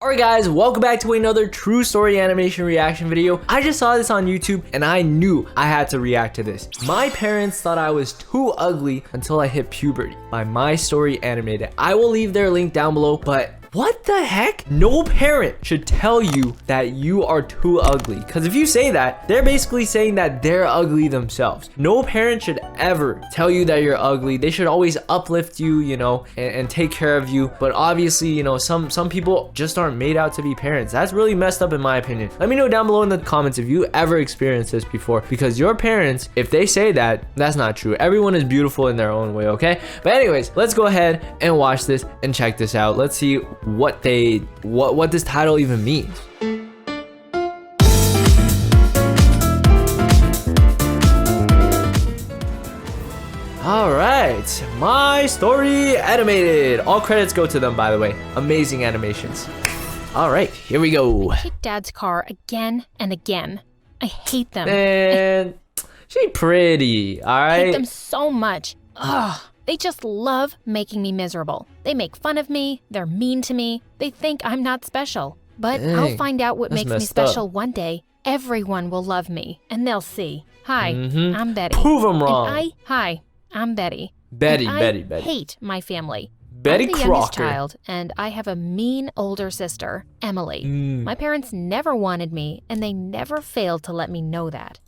Alright guys, welcome back to another true story animation reaction video. I just saw this on YouTube and I knew I had to react to this. My parents thought I was too ugly until I hit puberty by My Story Animated. I will leave their link down below, but what the heck? No parent should tell you that you are too ugly. Because if you say that, they're basically saying that they're ugly themselves. No parent should ever tell you that you're ugly. They should always uplift you, you know, and take care of you. But obviously, you know, some people just aren't made out to be parents. That's really messed up in my opinion. Let me know down below in the comments if you ever experienced this before. Because your parents, if they say that, that's not true. Everyone is beautiful in their own way, okay? But anyways, let's go ahead and watch this and check this out. Let's see what this title even means. All right, My Story Animated. All credits go to them, by the way. Amazing animations. All right, here we go. I kick Dad's car again and again. I hate them. And she pretty, all right? I hate them so much. Ugh. They just love making me miserable. They make fun of me, they're mean to me, they think I'm not special. But Dang, I'll find out what makes me messed special up. one day. Everyone will love me, and they'll see. Hi, I'm Betty. Prove them wrong. Hi, I'm Betty. Betty. I hate my family. Betty I'm the youngest Crocker. child, and I have a mean older sister, Emily. Mm. My parents never wanted me, and they never failed to let me know that.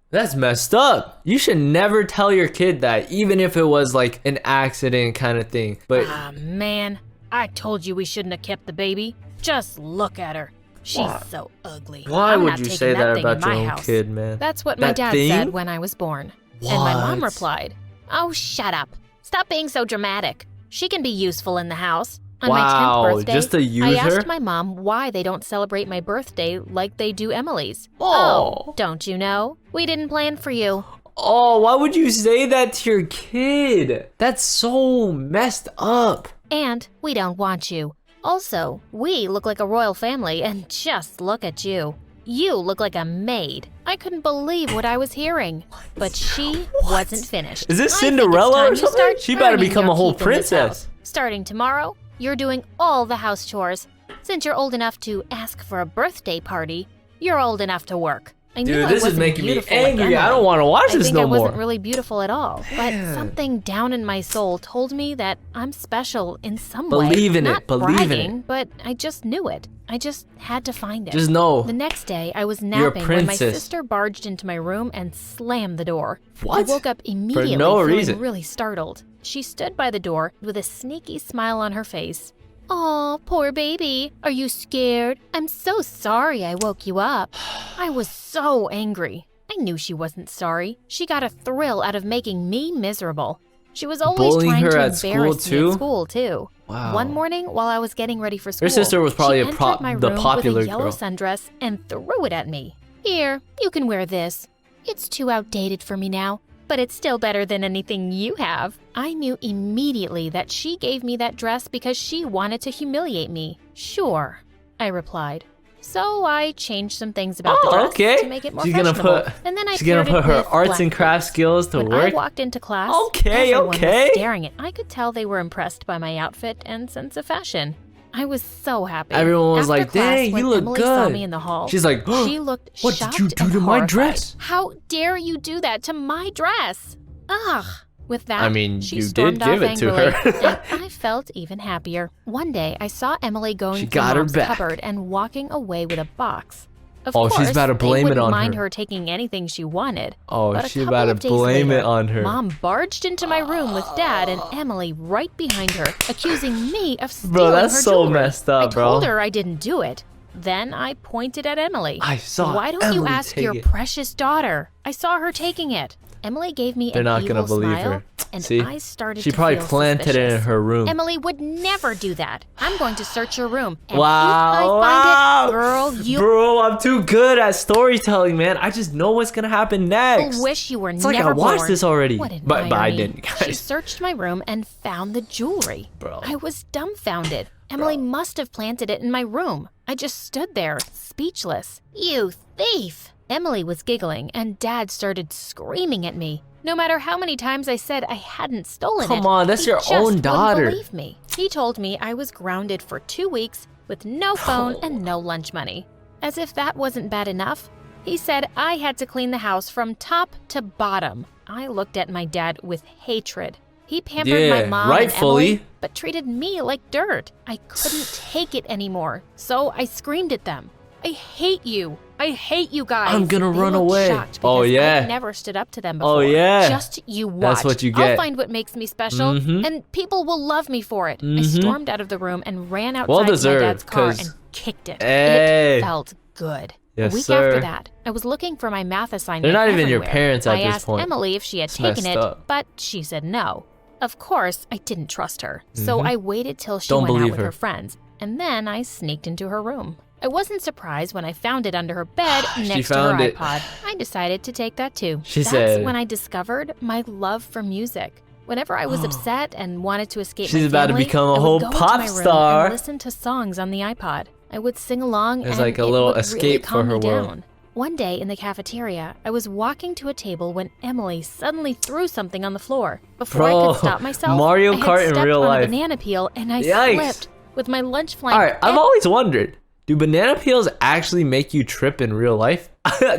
That's messed up. You should never tell your kid that, even if it was like an accident kind of thing. But Ah, man, I told you we shouldn't have kept the baby. Just look at her. She's What? so ugly. why I'm would not you taking say that thing about in your my own house. kid, man? That's what my That dad thing? said when I was born. And my mom What? replied, "Oh, shut up. Stop being so dramatic. She can be useful in the house." On Wow, my 10th birthday, just to use I asked her? my mom why they don't celebrate my birthday like they do Emily's. Oh. Don't you know? We didn't plan for you. Oh, why would you say that to your kid? That's so messed up. And we don't want you. Also, we look like a royal family, and just look at you. You look like a maid. I couldn't believe what I was hearing. But she wasn't finished. Is this I think it's Cinderella time or you something? start She better earning become your a whole keep in this princess. house. Starting tomorrow, you're doing all the house chores. Since you're old enough to ask for a birthday party, you're old enough to work. I knew Dude, I this is wasn't making me beautiful like angry. I Emily. don't want to watch I this think no I more. wasn't really beautiful at all, Man. but something down in my soul told me that I'm special in some Believe way. in it, Not believe in bragging, it. but I just knew it. I just had to find it. Just know. The next day, I was You're a napping when my princess. sister barged into my room and slammed the door. What? I woke up immediately no feeling reason. really startled. She stood by the door with a sneaky smile on her face. "Aw, poor baby. Are you scared? I'm so sorry I woke you up." I was so angry. I knew she wasn't sorry. She got a thrill out of making me miserable. She was always Bullying trying her to at school, embarrass me too? at school, too. Wow. One morning, while I was getting ready for school, Your sister was probably she a entered my the room popular with a yellow girl. sundress and threw it at me. "Here, you can wear this. It's too outdated for me now, but it's still better than anything you have." I knew immediately that she gave me that dress because she wanted to humiliate me. "Sure," I replied. So I changed some things about the dress okay. to make it more She's gonna fashionable. put. And then I She's gonna paired it put her with arts black and crafts boots. skills to When work. I walked into class, Okay, everyone okay. was staring at me. I could tell they were impressed by my outfit and sense of fashion. I was so happy. Everyone was After like, class, "Dang, when you look Emily saw good." me in the hall, She's like, she looked "What shocked did you do and to my horrified. dress?" How dare you do that to my dress? Ugh. With that, I mean, she you did stormed give off it to angrily, her. and I felt even happier. One day, I saw Emily going She to got her Mom's back. cupboard and walking away with a box. Of Oh, she's course, about to blame they it wouldn't on mind her. her taking anything she wanted. Oh, But a she's couple about of to days blame later, it on her. Mom barged into my room with Dad and Emily right behind her, accusing me of stealing Bro, that's her so jewelry. messed up, I bro. told her I didn't do it. Then I pointed at Emily. I saw Why don't Emily you ask take your it." precious daughter? I saw her taking it. Emily gave me They're an not evil gonna believe smile, her. and See? I started She to probably feel planted it in suspicious. her room. Emily would never do that. I'm going to search your room. And Wow, if I wow. find it, girl, you Bro, I'm too good at storytelling, man. I just know what's gonna happen next. wish you were It's never like I watched born. this already. What an But I irony. didn't, She guys. searched my room and found the jewelry. Bro. I was dumbfounded. Emily must have planted it in my room. I just stood there, speechless. "You thief!" Emily was giggling, and Dad started screaming at me. No matter how many times I said I hadn't stolen it, Come on, that's he your just own wouldn't daughter. believe me. He told me I was grounded for 2 weeks with no phone and no lunch money. As if that wasn't bad enough, he said I had to clean the house from top to bottom. I looked at my dad with hatred. He pampered my mom rightfully. and Emily, but treated me like dirt. I couldn't take it anymore, so I screamed at them. I hate you. I hate you guys. I'm gonna They run looked away. shocked Oh, because yeah. I never stood up to them before. Oh, yeah. Just you watch. That's what you get. I'll find what makes me special, and people will love me for it. I stormed out of the room and ran outside to my dad's car and kicked it. Hey. It felt good. Yes, A week sir. after that, I was looking for my math assignment. They're not even your everywhere. parents at I this asked point. Emily if she had It's taken messed it, up. but she said no. Of course, I didn't trust her, so I waited till she Don't went out believe with her. her friends, and then I sneaked into her room. I wasn't surprised when I found it under her bed next to her found it. iPod. I decided to take that too. That's That's when I discovered my love for music. Whenever I was upset and wanted to escape She's my about to family, become a I would whole go into pop my room star. and listen to songs on the iPod. I would sing along There's and like a it little would escape really for calm her me world. down. One day in the cafeteria, I was walking to a table when Emily suddenly threw something on the floor. Before I Bro, could stop myself, Mario I had Kart in stepped real on life. a banana peel and I Yikes. slipped with my lunch flying. All right, I've always wondered, do banana peels actually make you trip in real life?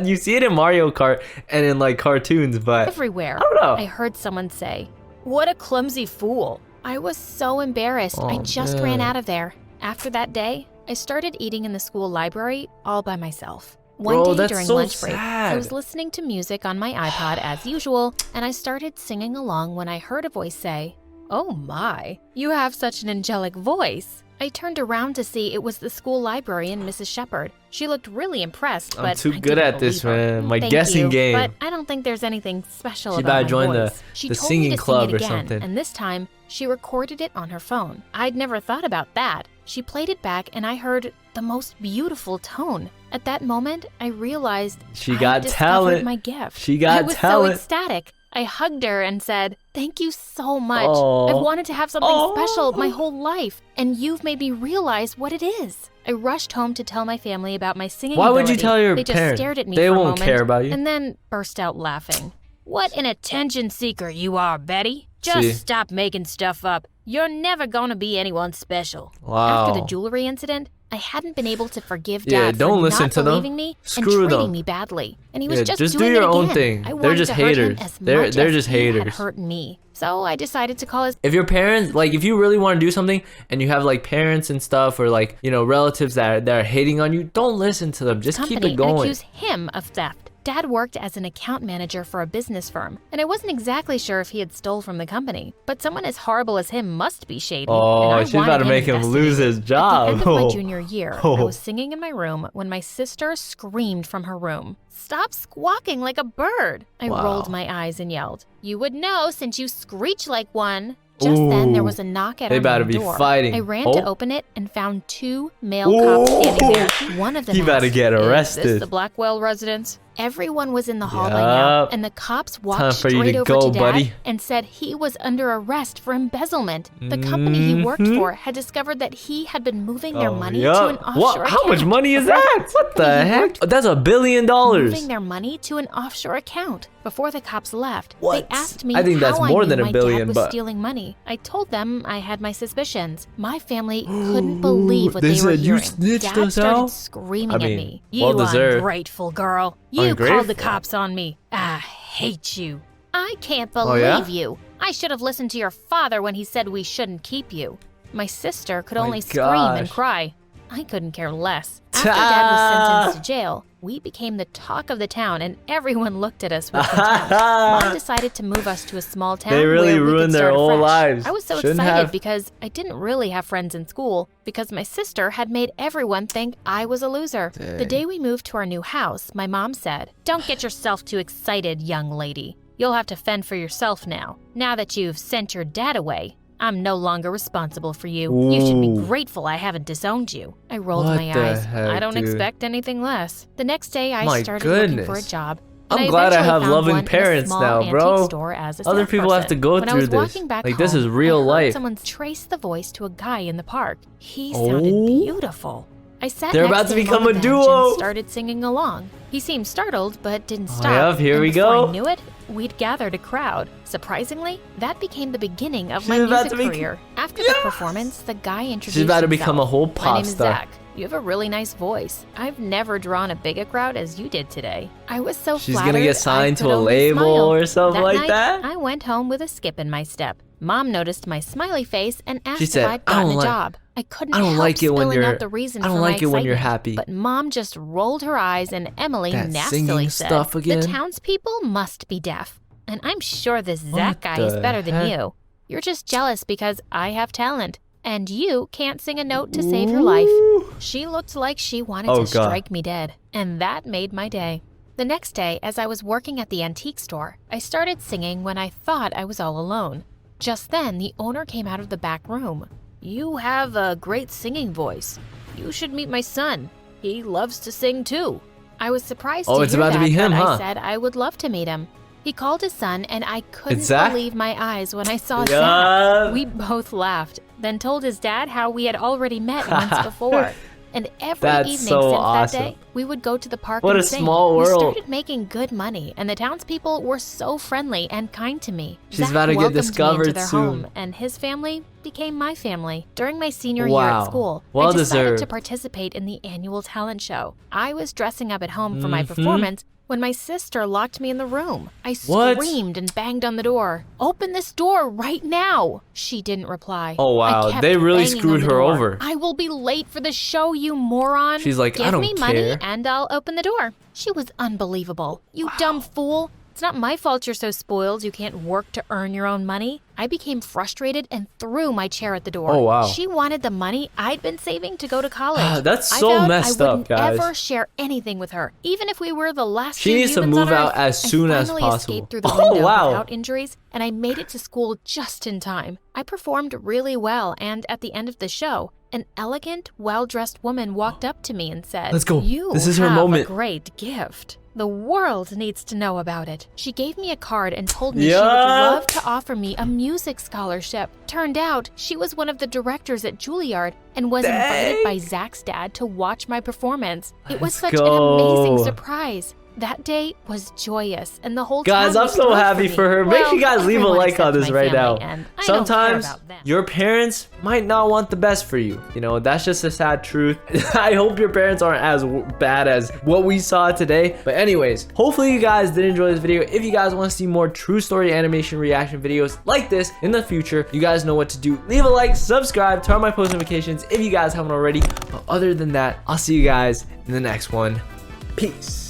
You see it in Mario Kart and in like cartoons, but everywhere. I don't know. I heard someone say, "What a clumsy fool." I was so embarrassed. I Oh, just man. ran out of there. After that day, I started eating in the school library all by myself. One Bro, day that's during so lunch break, I sad. was listening to music on my iPod as usual, and I started singing along when I heard a voice say, "Oh my, you have such an angelic voice." I turned around to see it was the school librarian, Mrs. Shepherd. She looked really impressed, I'm but too I good didn't at this, believe her. man. My Thank guessing you, game. But I don't think there's anything special She about better my join the- voice. She the told singing me to club sing or it again, something. and this time she recorded it on her phone. I'd never thought about that. She played it back, and I heard the most beautiful tone. At that moment, I realized She I got discovered talent. my gift. She got I was talent. so ecstatic. I hugged her and said, "Thank you so much. Aw. I've wanted to have something Aw. special my whole life, and you've made me realize what it is." I rushed home to tell my family about my singing Why would you ability. tell your They just parents? stared at me They for a won't moment care about you. and then burst out laughing. "What an attention seeker you are, Betty. Just See? stop making stuff up. You're never gonna be anyone special." Wow. After the jewelry incident, I hadn't been able to forgive Yeah, Dad don't for listen not to them. believing me Screw and treating them. me badly. And he was Yeah, just just do doing your it own again. thing. I They're wanted just to hurt him haters. as They're much just as he had haters. hurt me. So I decided to call his If your parents, like, if you really want to do something and you have like parents and stuff or like, you know, relatives that are hating on you, don't listen to them. Just keep company it and going. accuse him of theft. Dad worked as an account manager for a business firm, and I wasn't exactly sure if he had stole from the company. But someone as horrible as him must be shady. Oh, and I she's about wanted to make him lose his investigated. job. At the end of my junior year, I Oh. was singing in my room when my sister screamed from her room, "Stop squawking like a bird!" I Wow. rolled my eyes and yelled, "You would know since you screech like one." Just then, there Ooh. was a knock at They our about to main be door. fighting. I ran Oh. to open it and found two male cops standing there. One of them He about to asked, get "Is arrested." this the Blackwell residence?" Everyone was in the hall by Yup. now, and the cops walked Time for you straight to over go, to Dad buddy. and said he was under arrest for embezzlement. The company he worked Mhm. for had discovered that he had been moving their Oh, money yup. to an offshore What? How much account. money is Before that? What the company he heck? worked That's $1 billion. moving their money to an offshore account. Before the cops left, What? they asked me I think that's how more I knew than $1 my billion, dad was but- stealing money. I told them I had my suspicions. My family couldn't believe what they were said, "You hearing. snitched Dad us started out?" screaming I mean, at me. well "You deserved. ungrateful girl. You called Ungrateful? the cops on me. I hate you. I can't Oh, believe yeah? you. I should have listened to your father when he said we shouldn't keep you." My sister could My only scream and gosh. cry. I couldn't care less. After Dad was sentenced to jail, we became the talk of the town, and everyone looked at us with contempt. Mom decided to move us to a small town They really where we ruined could their start whole afresh. lives. I was so Shouldn't excited have. because I didn't really have friends in school because my sister had made everyone think I was a loser. The Dang. day we moved to our new house, my mom said, "Don't get yourself too excited, young lady. You'll have to fend for yourself now. Now that you've sent your dad away, I'm no longer responsible for you. You should be Ooh. grateful I haven't disowned you." I rolled What my the eyes. heck, I don't dude? expect anything less. The next day, I My started looking for a goodness. job. and I'm glad I eventually have found loving one in a parents small now, antique bro. store as a Other people have to salesperson. go When I through was this. walking back Like, this home, is real I heard life. someone trace the voice to a guy in the park. He sounded Oh. beautiful. I sat They're next about to him become on a the bench duo. And started singing along. He seemed startled, but didn't stop. Yep, here and we before go. I knew it, we'd gathered a crowd. Surprisingly, that became the beginning of She's my about music to be- career. After the performance, the guy introduced She's about to himself. become a whole My pop name is star. Zach. You have a really nice voice. I've never drawn a big a crowd as you did today. I was so She's flattered, gonna get signed I to could a only label smile. or something like night, that? I went home with a skip in my step. Mom noticed my smiley face and asked She said, if I'd "I gotten don't a like- job. I couldn't I don't help like it when spilling you're- out the reason I don't for like my it when you're excitement, happy." But Mom just rolled her eyes and Emily That nastily singing said, stuff again? "The townspeople must be deaf. And I'm sure this What Zach guy is the better than heck? you. You're just jealous because I have talent. And you can't sing a note to save your life." Ooh. She looked like she wanted Oh, to God. strike me dead, and that made my day. The next day, as I was working at the antique store, I started singing when I thought I was all alone. Just then, the owner came out of the back room. "You have a great singing voice. You should meet my son. He loves to sing too." I was surprised Oh, to it's hear about to that, be him, but huh? I said I would love to meet him. He called his son, and I couldn't Zach? believe my eyes when I saw Yup. Zach. We both laughed, then told his dad how we had already met once before. And every That's evening so since awesome. that day, we would go to the park What and a sing. small We world. started making good money, and the townspeople were so friendly and kind to me. She's Zach about to get welcomed me discovered into their soon. home, and his family became my family. During my senior year Wow. at school, Well I decided deserved. to participate in the annual talent show. I was dressing up at home for my Mhm. performance when my sister locked me in the room. I What? screamed and banged on the door. "Open this door right now!" She didn't reply. Oh, wow. I kept They really banging screwed on the her door. over. "I will be late for the show, you moron." She's like, "Give "I don't me money care." and I'll open the door." She was unbelievable. "You dumb fool. It's not my fault you're so spoiled you can't work to earn your own money." I became frustrated and threw my chair at the door. Oh, wow. She wanted the money I'd been saving to go to college. That's I so vowed messed I up, wouldn't guys. ever share anything with her, even if we were the last She two needs to humans move on out Earth. as soon I as finally possible. escaped through the Oh, window wow. without injuries, and I made it to school just in time. I performed really well, and at the end of the show, an elegant, well-dressed woman walked up to me and said, Let's go. "You This is her have moment." a great gift. The world needs to know about it." She gave me a card and told me she Yeah. would love to offer me a music scholarship. Turned out, she was one of the directors at Juilliard and was invited Dang. by Zach's dad to watch my performance. It was Let's such an amazing go. surprise. That day was joyous, and the whole Guys, town I'm was so thrilled happy me. for her. Make sure you Well, guys leave a everyone like on except this my right family, now. and I don't care Sometimes about them. your parents might not want the best for you. You know, that's just a sad truth. I hope your parents aren't as bad as what we saw today. But anyways, hopefully you guys did enjoy this video. If you guys want to see more true story animation reaction videos like this in the future, you guys know what to do. Leave a like, subscribe, turn on my post notifications if you guys haven't already. But other than that, I'll see you guys in the next one. Peace.